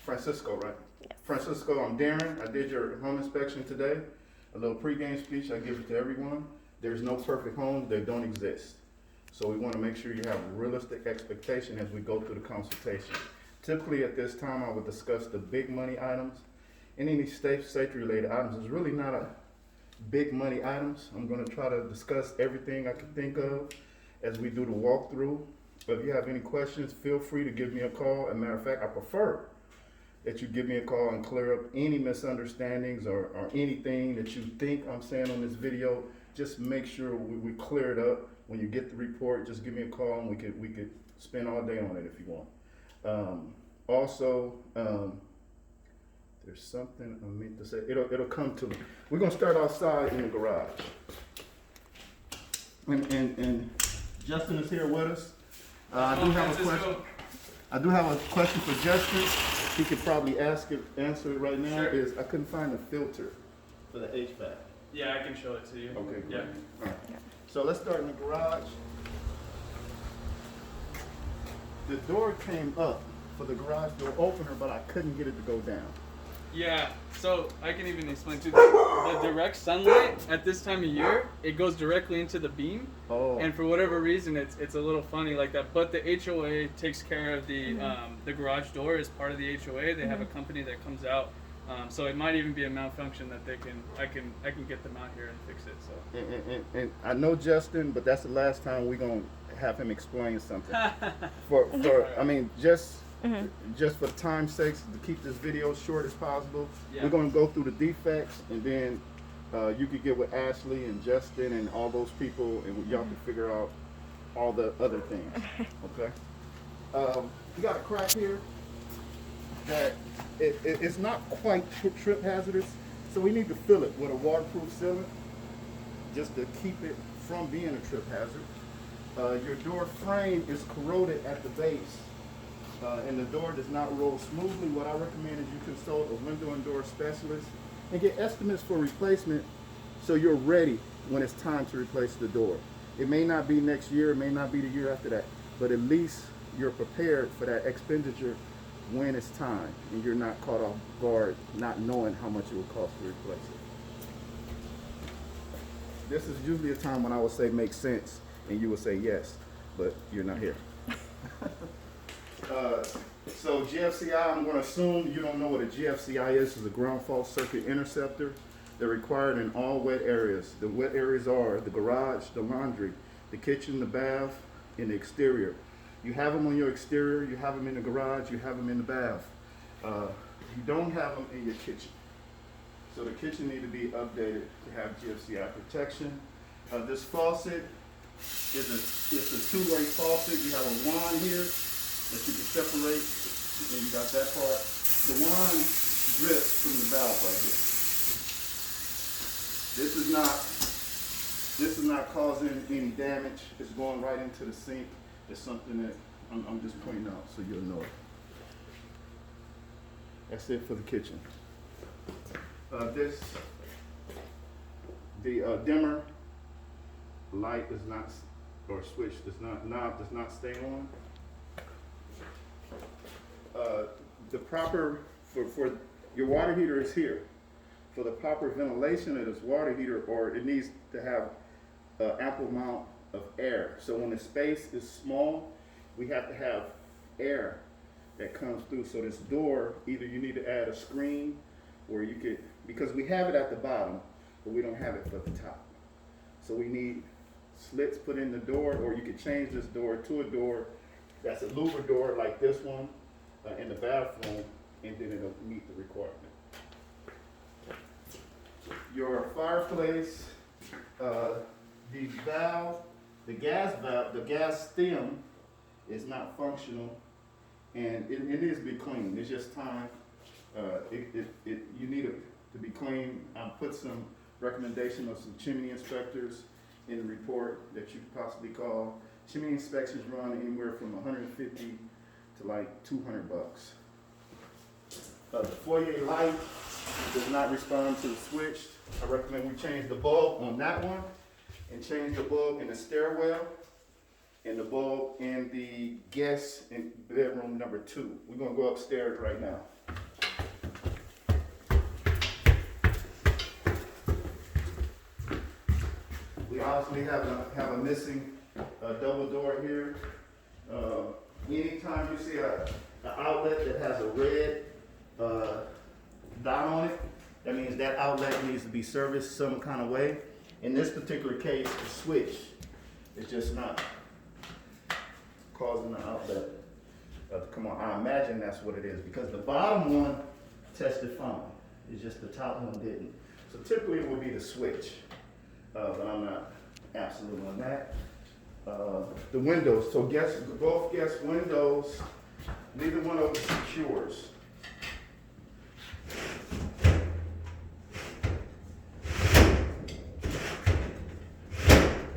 Francisco, right? Yes. Francisco, I'm Darren. I did your home inspection today. A little pregame speech, I give it to everyone. There's no perfect homes, they don't exist. So we want to make sure you have realistic expectation as we go through the consultation. Typically at this time, I would discuss the big money items. And any safety related items is really not a big money items. I'm going to try to discuss everything I can think of as we do the walkthrough. But if you have any questions, feel free to give me a call. As a matter of fact, I prefer that you give me a call and clear up any misunderstandings or anything that you think I'm saying on this video. Just make sure we clear it up. When you get the report, just give me a call and we could spend all day on it if you want. Also, there's something I meant to say. It'll come to me. We're gonna start outside in the garage. And Justin is here with us. I do have a question for Justin. He could probably answer it right now. Sure. Is I couldn't find a filter for the HVAC. Yeah, I can show it to you. Okay, great. Yeah. All right. So let's start in the garage. The door came up for the garage door opener, but I couldn't get it to go down. Yeah, so I can even explain too. The direct sunlight at this time of year, it goes directly into the beam. Oh. And for whatever reason, it's a little funny like that. But the HOA takes care of the garage door as part of the HOA. They have a company that comes out. So it might even be a malfunction that I can get them out here and fix it. So. And I know Justin, but that's the last time we're gonna have him explain something. I mean, just for time's sake, to keep this video short as possible, we're gonna go through the defects, and then you could get with Ashley and Justin and all those people, and y'all can figure out all the other things. Okay. You got a crack here that it's not quite trip hazardous, so we need to fill it with a waterproof sealant just to keep it from being a trip hazard. Your door frame is corroded at the base, and the door does not roll smoothly. What I recommend is you consult a window and door specialist and get estimates for replacement so you're ready when it's time to replace the door. It may not be next year, it may not be the year after that, but at least you're prepared for that expenditure when it's time, and you're not caught off guard not knowing how much it will cost to replace it. This is usually a time when I would say makes sense, and you would say yes, but you're not here. So GFCI, I'm going to assume you don't know what a GFCI is. It's a ground fault circuit interceptor. They're required in all wet areas. The wet areas are the garage, the laundry, the kitchen, the bath, and the exterior. You have them on your exterior, you have them in the garage, you have them in the bath. You don't have them in your kitchen. So the kitchen need to be updated to have GFCI protection. This faucet is a two-way faucet. You have a wand here that you can separate, and you got that part. The wand drips from the valve right here. This is not causing any damage. It's going right into the sink. It's something that I'm just pointing out so you'll know it. That's it for the kitchen. The dimmer light does not, or switch does not, knob does not stay on. The proper, for your water heater is here. For the proper ventilation of this water heater, or it needs to have ample amount of air. So when the space is small, we have to have air that comes through. So this door, either you need to add a screen, or you could, because we have it at the bottom, but we don't have it at the top. So we need slits put in the door, or you could change this door to a door that's a louver door like this one in the bathroom, and then it'll meet the requirement. Your fireplace, the valve, the gas stem is not functional, and it needs to be cleaned. It's just time. You need it to be cleaned. I'll put some recommendation of some chimney inspectors in the report that you could possibly call. Chimney inspections run anywhere from $150 to like $200. The foyer light does not respond to the switch. I recommend we change the bulb on that one, and change the bulb in the stairwell, and the bulb in the guest in bedroom number 2. We're gonna go upstairs right now. possibly have a missing double door here. Anytime you see an outlet that has a red dot on it, that means that outlet needs to be serviced some kind of way. In this particular case, the switch is just not causing the outlet to come on. I imagine that's what it is, because the bottom one tested fine. It's just the top one didn't. So typically it would be the switch, but I'm not absolute on that. The windows, so both guest windows, neither one of them secures.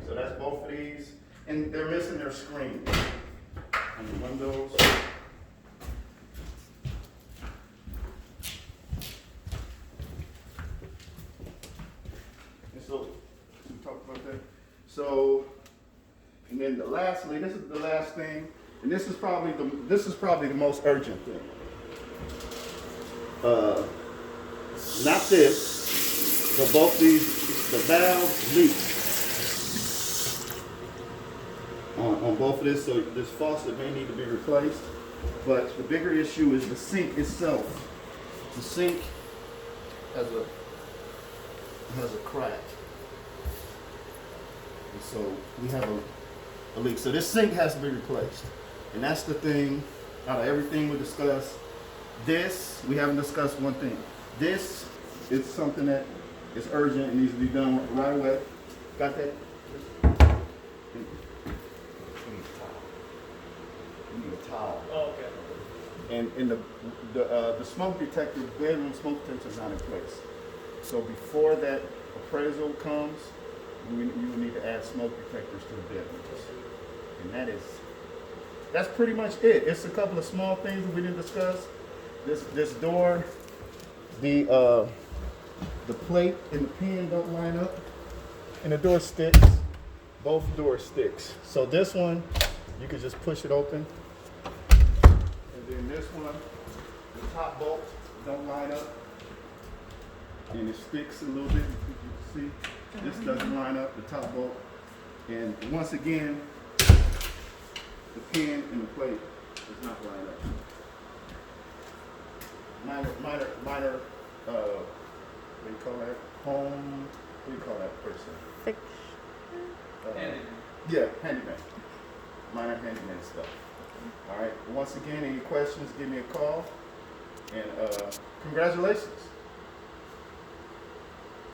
So that's both of these, and they're missing their screen on the windows. And so, we talked about that. So, and then lastly, this is the last thing, and this is probably the most urgent thing. Not this, but both the valves leak on both of this, so this faucet may need to be replaced. But the bigger issue is the sink itself. The sink has a crack, and so we have a leak. So this sink has to be replaced, and that's the thing. Out of everything we discussed, we haven't discussed one thing. This is something that is urgent and needs to be done right away. Got that? You need a towel. Oh, okay. And the smoke detector, bedroom smoke detector is not in place. So before that appraisal comes, you will need to add smoke detectors to the bedrooms. And that's pretty much it. It's a couple of small things that we didn't discuss. This door, the plate and the pin don't line up, and the door sticks. Both doors sticks. So this one, you could just push it open. And then this one, the top bolt don't line up, and it sticks a little bit. You can see this doesn't line up, the top bolt. And once again, the pin and the plate does not line up. Minor, what do you call that? What do you call that person? Yeah, handyman. Minor handyman stuff. All right. Once again, any questions, give me a call. And congratulations.